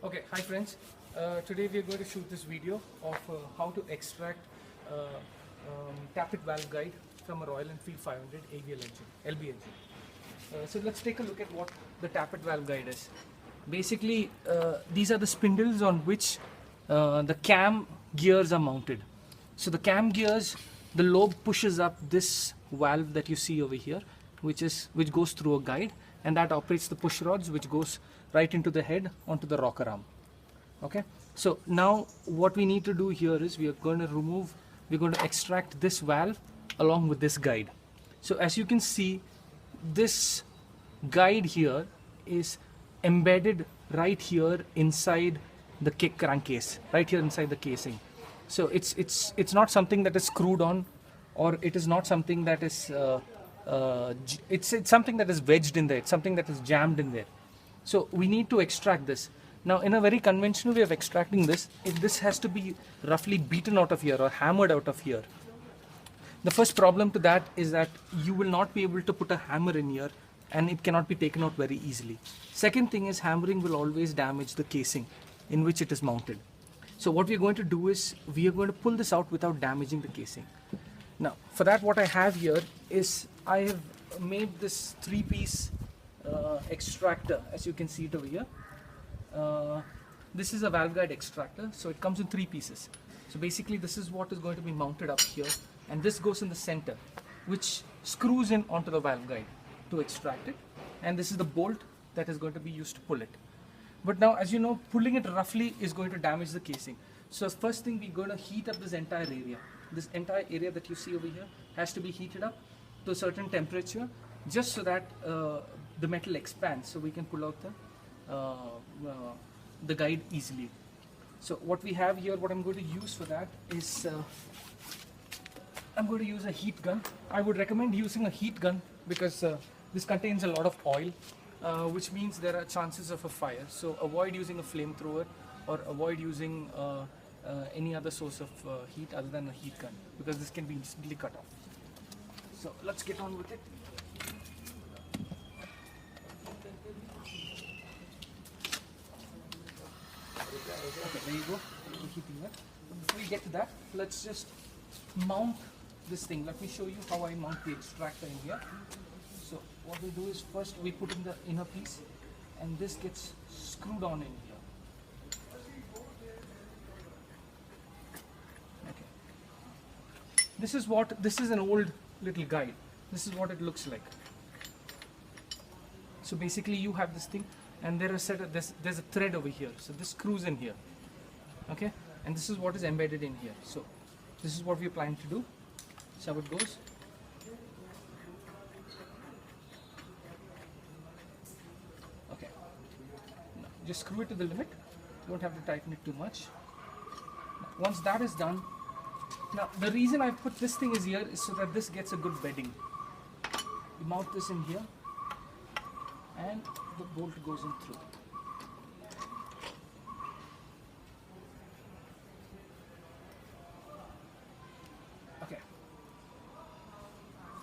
Okay, hi friends. Today we are going to shoot this video of how to extract tappet valve guide from a Royal Enfield 500 AVL engine, LB engine. So let's take a look at what the tappet valve guide is. Basically, these are the spindles on which the cam gears are mounted. So the cam gears, the lobe pushes up this valve that you see over here, which goes through a guide, and that operates the push rods, which goes right into the head onto the rocker arm. Okay, so now what we need to do here is we're going to extract this valve along with this guide. So as you can see, this guide here is embedded right here inside the crankcase, right here inside the casing. So it's not something that is screwed on, or it is not something that is it's something that is wedged in there. It's something that is jammed in there. So we need to extract this. Now, in a very conventional way of extracting this, this has to be roughly beaten out of here or hammered out of here. The first problem to that is that you will not be able to put a hammer in here, and it cannot be taken out very easily. Second thing is, hammering will always damage the casing in which it is mounted. So what we are going to do is we are going to pull this out without damaging the casing. Now, for that, what I have here is I have made this 3-piece extractor, as you can see it over here. This is a valve guide extractor, so it comes in 3 pieces. So basically this is what is going to be mounted up here, and this goes in the center, which screws in onto the valve guide to extract it, and this is the bolt that is going to be used to pull it. But now, as you know, pulling it roughly is going to damage the casing. So first thing, we're going to heat up this entire area. This entire area that you see over here has to be heated up to a certain temperature, just so that the metal expands, so we can pull out the guide easily. So what we have here, what I'm going to use for that is I'm going to use a heat gun. I would recommend using a heat gun because this contains a lot of oil, which means there are chances of a fire. So avoid using a flamethrower, or avoid using any other source of heat other than a heat gun, because this can be instantly cut off. So let's get on with it. Okay, there you go. Heating that. But before we get to that, let's just mount this thing. Let me show you how I mount the extractor in here. So what we do is, first we put in the inner piece, and this gets screwed on in here. Okay. This is an old little guide. This is what it looks like. So basically you have this thing, and there's a thread over here, so this screws in here. Okay, and this is what is embedded in here. So this is what we're planning to do. So how it goes. Okay, now just screw it to the limit. You don't have to tighten it too much. Now, once that is done, now the reason I put this thing is here is so that this gets a good bedding. You mount this in here, and the bolt goes in through. Okay.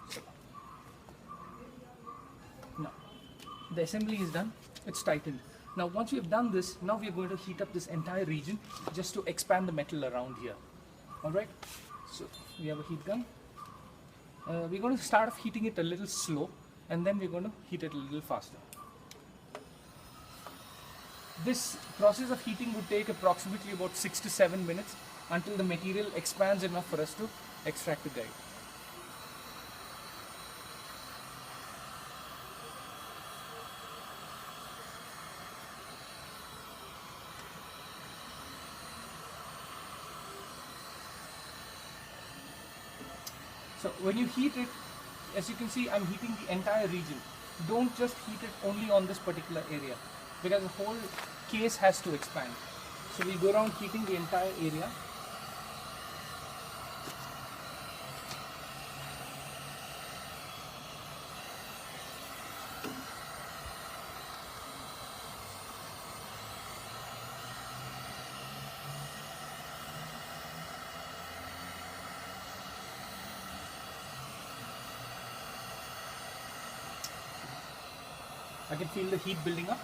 So now the assembly is done. It's tightened. Now once we have done this, now we are going to heat up this entire region just to expand the metal around here. Alright, so we have a heat gun. We're going to start off heating it a little slow, and then we're going to heat it a little faster. This process of heating would take approximately about 6 to 7 minutes until the material expands enough for us to extract the guide. So when you heat it, as you can see, I'm heating the entire region. Don't just heat it only on this particular area, because the whole case has to expand. So we go around heating the entire area. I can feel the heat building up.